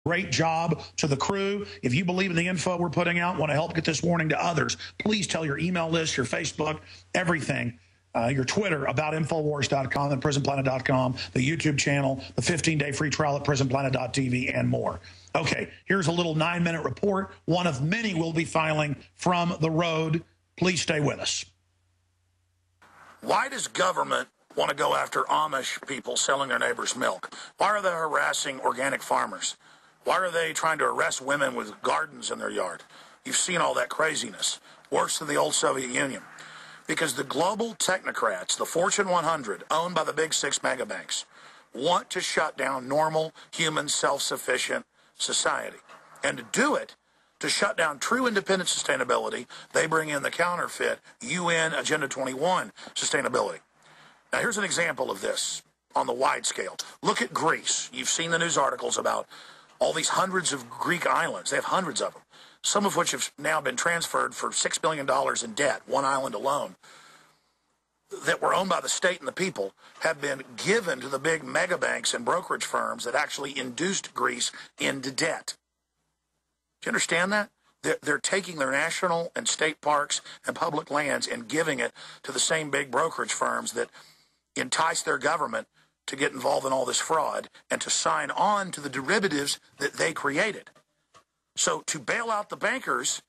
Great job to the crew. If you believe in the info we're putting out, want to help get this warning to others, please tell your email list, your Facebook, everything, your Twitter about Infowars.com and PrisonPlanet.com, the YouTube channel, the 15-day free trial at PrisonPlanet.tv, and more. Okay, here's a little 9-minute report. One of many we'll be filing from the road. Please stay with us. Why does government want to go after Amish people selling their neighbors' milk? Why are they harassing organic farmers? Why are they trying to arrest women with gardens in their yard? You've seen all that craziness. Worse than the old Soviet Union. Because the global technocrats, the Fortune 100, owned by the big 6 mega banks, want to shut down normal, human, self-sufficient society. And to do it, to shut down true independent sustainability, they bring in the counterfeit UN Agenda 21 sustainability. Now, here's an example of this on the wide scale. Look at Greece. You've seen the news articles about all these hundreds of Greek islands. They have hundreds of them, some of which have now been transferred for $6 billion in debt, one island alone, that were owned by the state and the people, have been given to the big mega banks and brokerage firms that actually induced Greece into debt. Do you understand that? They're taking their national and state parks and public lands and giving it to the same big brokerage firms that entice their government to get involved in all this fraud and to sign on to the derivatives that they created. So to bail out the bankers,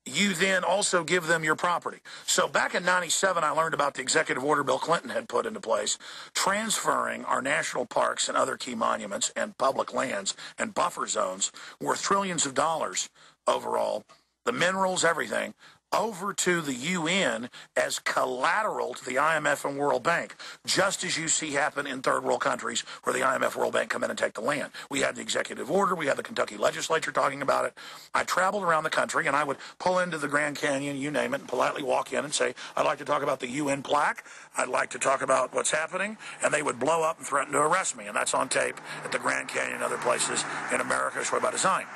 you then also give them your property. So back in 97, I learned about the executive order Bill Clinton had put into place, transferring our national parks and other key monuments and public lands and buffer zones worth trillions of dollars overall, the minerals, everything, over to the UN as collateral to the IMF and World Bank, just as you see happen in third world countries where the IMF, World Bank come in and take the land. We had the executive order. We had the Kentucky legislature talking about it. I traveled around the country, and I would pull into the Grand Canyon, you name it, and politely walk in and say, I'd like to talk about the UN plaque. I'd like to talk about what's happening. And they would blow up and threaten to arrest me. And that's on tape at the Grand Canyon and other places in America, destroyed by design.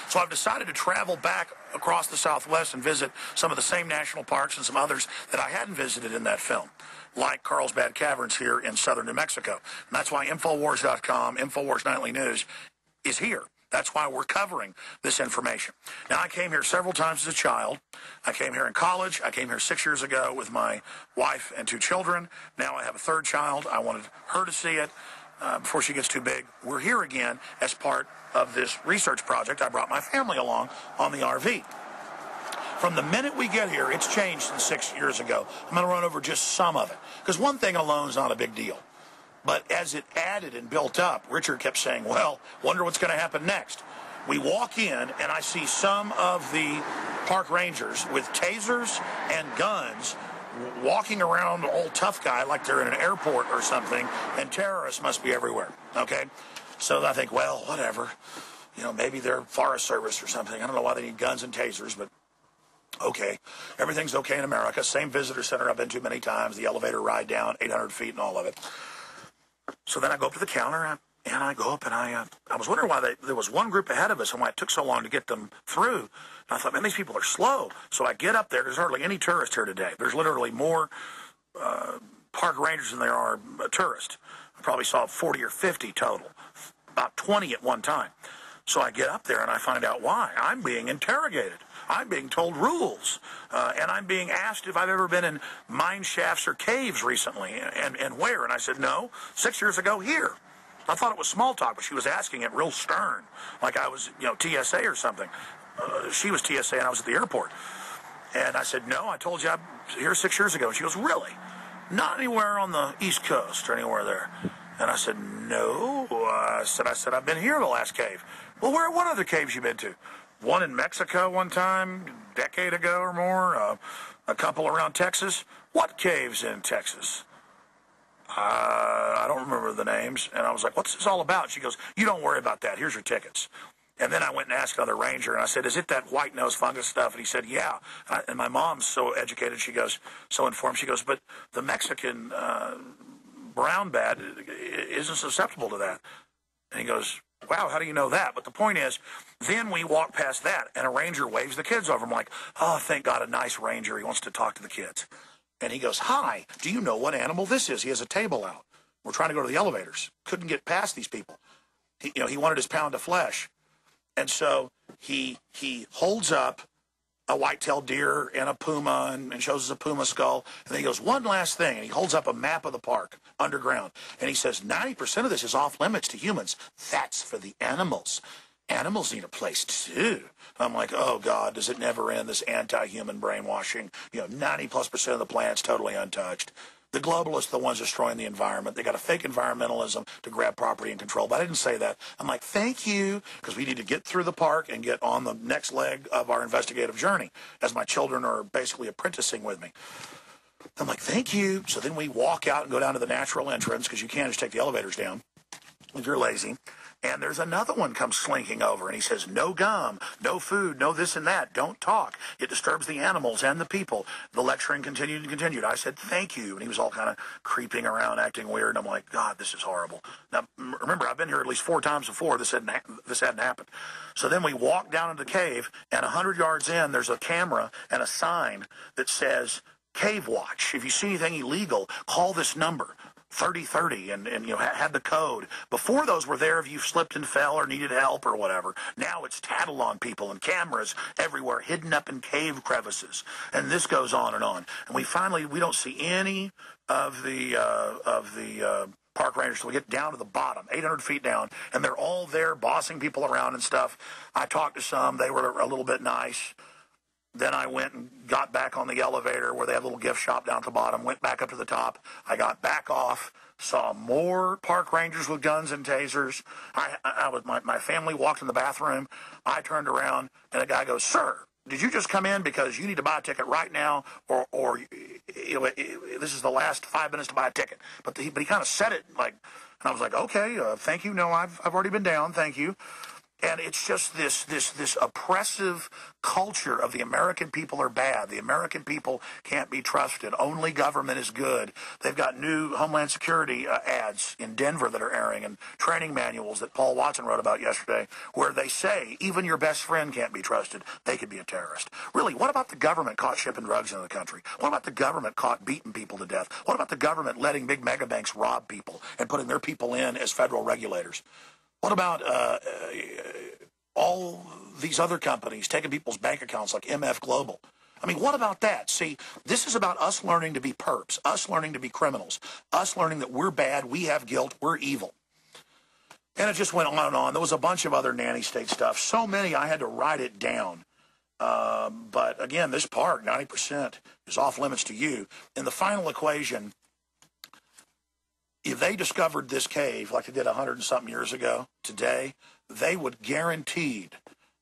So I've decided to travel back across the Southwest and visit some of the same national parks and some others that I hadn't visited in that film, like Carlsbad Caverns here in southern New Mexico. And that's why Infowars.com, Infowars Nightly News, is here. That's why we're covering this information. Now, I came here several times as a child. I came here in college. I came here 6 years ago with my wife and 2 children. Now I have a 3rd child. I wanted her to see it before she gets too big. We're here again as part of this research project. I brought my family along on the RV. From the minute we get here, it's changed since 6 years ago. I'm going to run over just some of it, because one thing alone is not a big deal. But as it added and built up, Richard kept saying, well, wonder what's going to happen next. We walk in, and I see some of the park rangers with tasers and guns walking around all tough guy like they're in an airport or something, and terrorists must be everywhere, okay? So I think, well, whatever. You know, maybe they're Forest Service or something. I don't know why they need guns and tasers, but okay. Everything's okay in America. Same visitor center I've been to many times, the elevator ride down 800 feet and all of it. So then I go up to the counter, and I go up, and I was wondering why there was one group ahead of us and why it took so long to get them through. And I thought, man, these people are slow. So I get up there. There's hardly any tourists here today. There's literally more park rangers than there are tourists. I probably saw 40 or 50 total, about 20 at one time. So I get up there, and I find out why. I'm being interrogated. I'm being told rules. And I'm being asked if I've ever been in mine shafts or caves recently, and where. And I said, no, 6 years ago here. I thought it was small talk, but she was asking it real stern, like I was, TSA or something. She was TSA, and I was at the airport. And I said, no, I told you I'm here 6 years ago. And she goes, really? Not anywhere on the East Coast or anywhere there. And I said, no. I said, I've been here the last cave. Well, what other caves you been to? One in Mexico one time, a decade ago or more. A couple around Texas. What caves in Texas? I don't remember the names. And I was like, what's this all about? She goes, you don't worry about that. Here's your tickets. And then I went and asked another ranger, and I said, is it that white nose fungus stuff? And he said, yeah. And my mom's so educated, she goes, so informed, she goes, but the Mexican brown bat isn't susceptible to that. And he goes, wow, how do you know that? But the point is, then we walk past that, and a ranger waves the kids over. I'm like, oh, thank God, a nice ranger. He wants to talk to the kids. And he goes, hi, do you know what animal this is? He has a table out. We're trying to go to the elevators. Couldn't get past these people. he wanted his pound of flesh. And so he holds up a white-tailed deer and a puma and shows us a puma skull. And then he goes, one last thing. And he holds up a map of the park underground. And he says, 90% of this is off limits to humans. That's for the animals. Animals need a place too. I'm like, oh God, does it never end, this anti-human brainwashing? 90+% of the planet's totally untouched. The globalists are the ones destroying the environment. They got a fake environmentalism to grab property and control. But I didn't say that. I'm like, thank you, because we need to get through the park and get on the next leg of our investigative journey, as my children are basically apprenticing with me. I'm like, thank you. So then we walk out and go down to the natural entrance, because you can't just take the elevators down if you're lazy. And there's another one comes slinking over, and he says, no gum, no food, no this and that, don't talk. It disturbs the animals and the people. The lecturing continued and continued. I said, thank you. And he was all kind of creeping around, acting weird. And I'm like, God, this is horrible. Now, remember, I've been here at least 4 times before. This hadn't happened. So then we walk down into the cave, and 100 yards in, there's a camera and a sign that says, Cave Watch. If you see anything illegal, call this number. 3030 and had the code. Before those were there if you slipped and fell or needed help or whatever. Now it's tattle on people and cameras everywhere hidden up in cave crevices. And this goes on. And we don't see any of the park rangers till we get down to the bottom, 800 feet down, and they're all there bossing people around and stuff. I talked to some. They were a little bit nice. Then I went and got back on the elevator where they have a little gift shop down at the bottom, went back up to the top. I got back off, saw more park rangers with guns and tasers. My family walked in the bathroom. I turned around, and a guy goes, sir, did you just come in because you need to buy a ticket right now, or this is the last 5 minutes to buy a ticket? But he kind of said it like, and I was like, okay, thank you. No, I've already been down. Thank you. And it's just this oppressive culture of the American people are bad. The American people can't be trusted. Only government is good. They've got new Homeland Security ads in Denver that are airing, and training manuals that Paul Watson wrote about yesterday, where they say even your best friend can't be trusted. They could be a terrorist. Really, what about the government caught shipping drugs into the country? What about the government caught beating people to death? What about the government letting big mega banks rob people and putting their people in as federal regulators? What about all these other companies taking people's bank accounts like MF Global? I mean, what about that? See, this is about us learning to be perps, us learning to be criminals, us learning that we're bad, we have guilt, we're evil. And it just went on and on. There was a bunch of other nanny state stuff. So many I had to write it down. But again, this park, 90% is off limits to you. In the final equation, if they discovered this cave like they did 100 and something years ago, today, they would guaranteed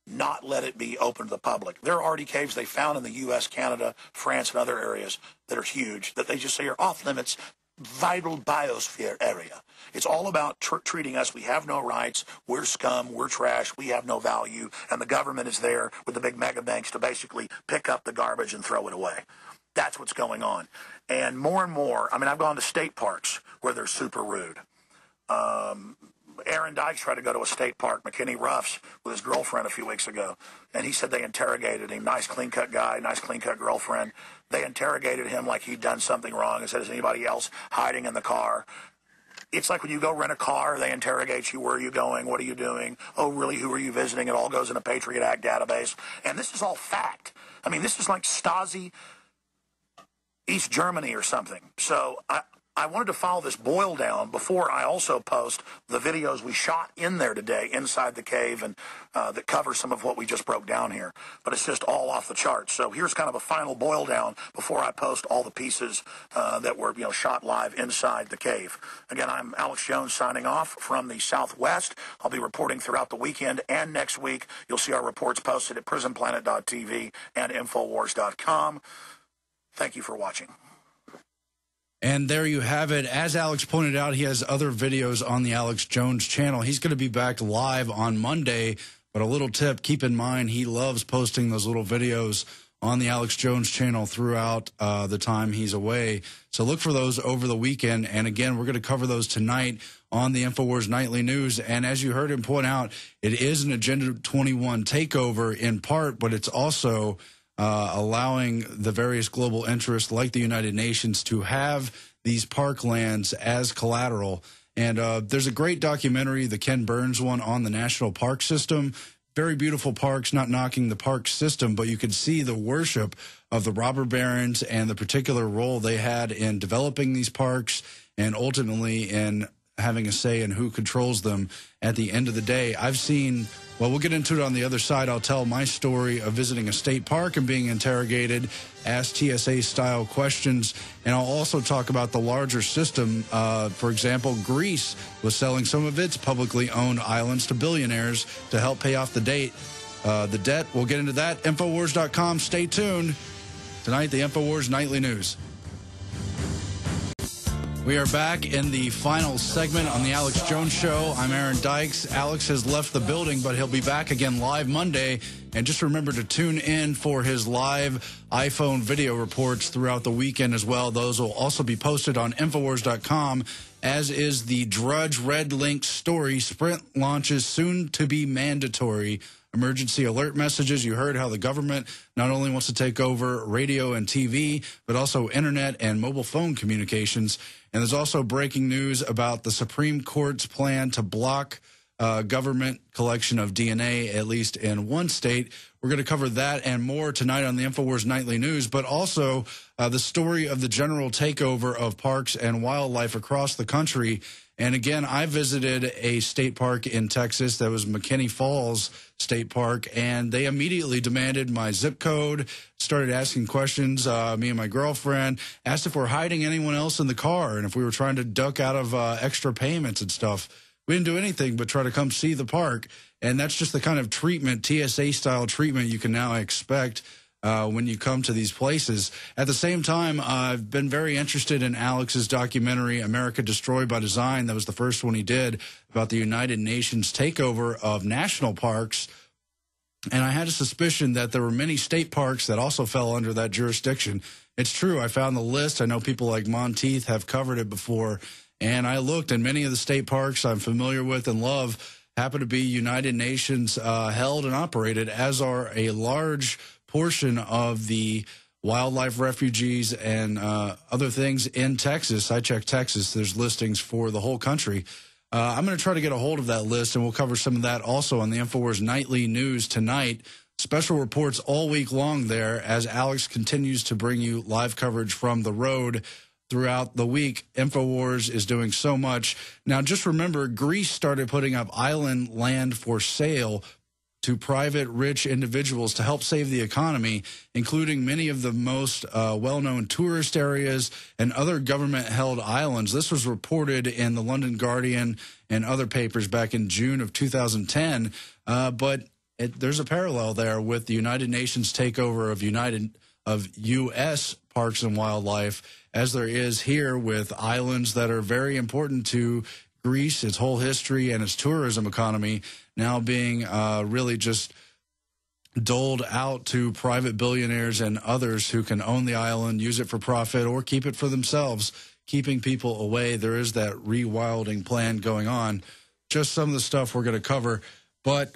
not let it be open to the public. There are already caves they found in the U.S., Canada, France, and other areas that are huge, that they just say are off limits, vital biosphere area. It's all about treating us. We have no rights. We're scum. We're trash. We have no value. And the government is there with the big mega banks to basically pick up the garbage and throw it away. That's what's going on. And more, I mean, I've gone to state parks where they're super rude. Aaron Dykes tried to go to a state park, McKinney Ruffs, with his girlfriend a few weeks ago. And he said they interrogated him. Nice clean-cut guy, nice clean-cut girlfriend. They interrogated him like he'd done something wrong and said, is anybody else hiding in the car? It's like when you go rent a car, they interrogate you. Where are you going? What are you doing? Oh, really? Who are you visiting? It all goes in a Patriot Act database. And this is all fact. I mean, this is like Stasi East Germany or something. So I wanted to follow this boil down before I also post the videos we shot in there today inside the cave and that cover some of what we just broke down here. But it's just all off the charts. So here's kind of a final boil down before I post all the pieces that were shot live inside the cave. Again, I'm Alex Jones signing off from the Southwest. I'll be reporting throughout the weekend and next week. You'll see our reports posted at prisonplanet.tv and Infowars.com. Thank you for watching. And there you have it. As Alex pointed out, he has other videos on the Alex Jones channel. He's going to be back live on Monday. But a little tip, keep in mind, he loves posting those little videos on the Alex Jones channel throughout the time he's away. So look for those over the weekend. And again, we're going to cover those tonight on the Infowars Nightly News. And as you heard him point out, it is an Agenda 21 takeover in part, but it's also allowing the various global interests like the United Nations to have these parklands as collateral. And there's a great documentary, the Ken Burns one, on the national park system. Very beautiful parks, not knocking the park system, but you can see the worship of the robber barons and the particular role they had in developing these parks and ultimately in having a say in who controls them at the end of the day. I've seen, well, we'll get into it on the other side. I'll tell my story of visiting a state park and being interrogated, ask TSA-style questions, and I'll also talk about the larger system. For example, Greece was selling some of its publicly owned islands to billionaires to help pay off the debt. We'll get into that. Infowars.com. Stay tuned. Tonight, the Infowars Nightly News. We are back in the final segment on the Alex Jones Show. I'm Aaron Dykes. Alex has left the building, but he'll be back again live Monday. And just remember to tune in for his live iPhone video reports throughout the weekend as well. Those will also be posted on Infowars.com, as is the Drudge Red Link story. Sprint launches soon to be mandatory emergency alert messages. You heard how the government not only wants to take over radio and TV, but also internet and mobile phone communications. And there's also breaking news about the Supreme Court's plan to block government collection of DNA, at least in one state. We're going to cover that and more tonight on the Infowars Nightly News, but also the story of the general takeover of parks and wildlife across the country. And again, I visited a state park in Texas that was McKinney Falls State Park, and they immediately demanded my zip code, started asking questions. Me and my girlfriend asked if we're hiding anyone else in the car and if we were trying to duck out of extra payments and stuff. We didn't do anything but try to come see the park, and that's just the kind of treatment, TSA-style treatment, you can now expect when you come to these places. At the same time, I've been very interested in Alex's documentary, America Destroyed by Design. That was the first one he did about the United Nations takeover of national parks. And I had a suspicion that there were many state parks that also fell under that jurisdiction. It's true. I found the list. I know people like Monteith have covered it before. And I looked, and many of the state parks I'm familiar with and love happen to be United Nations held and operated, as are a large portion of the wildlife refuges and other things in Texas. I checked Texas. There's listings for the whole country. I'm going to try to get a hold of that list, and we'll cover some of that also on the Infowars Nightly News tonight. Special reports all week long there as Alex continues to bring you live coverage from the road throughout the week. Infowars is doing so much. Now, just remember, Greece started putting up island land for sale to private rich individuals to help save the economy, including many of the most well-known tourist areas and other government-held islands. This was reported in the London Guardian and other papers back in June of 2010, but there's a parallel there with the United Nations takeover of U.S. parks and wildlife, as there is here with islands that are very important to Greece, its whole history, and its tourism economy, now being really just doled out to private billionaires and others who can own the island, use it for profit, or keep it for themselves, keeping people away. There is that rewilding plan going on. Just some of the stuff we're going to cover, but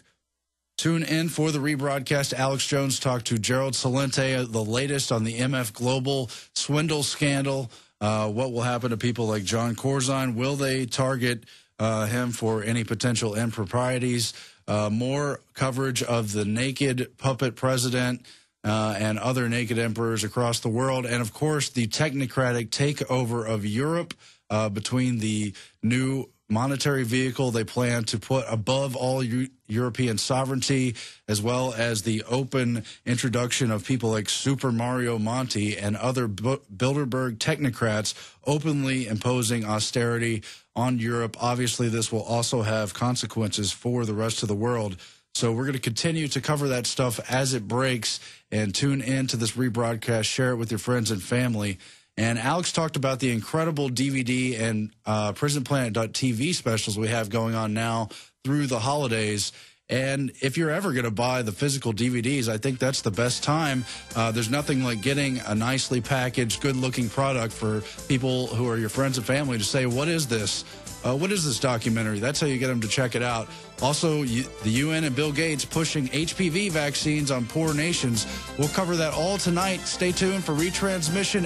tune in for the rebroadcast. Alex Jones talked to Gerald Celente, the latest on the MF Global swindle scandal. What will happen to people like John Corzine? Will they target him for any potential improprieties? More coverage of the naked puppet president and other naked emperors across the world. And, of course, the technocratic takeover of Europe between the new monetary vehicle they plan to put above all European sovereignty, as well as the open introduction of people like Super Mario Monti and other Bilderberg technocrats openly imposing austerity on Europe. Obviously, this will also have consequences for the rest of the world. So we're going to continue to cover that stuff as it breaks, and tune in to this rebroadcast. Share it with your friends and family. And Alex talked about the incredible DVD and Prisonplanet.tv specials we have going on now through the holidays. And if you're ever going to buy the physical DVDs, I think that's the best time. There's nothing like getting a nicely packaged, good-looking product for people who are your friends and family to say, what is this? What is this documentary? That's how you get them to check it out. Also, the UN and Bill Gates pushing HPV vaccines on poor nations. We'll cover that all tonight. Stay tuned for retransmission and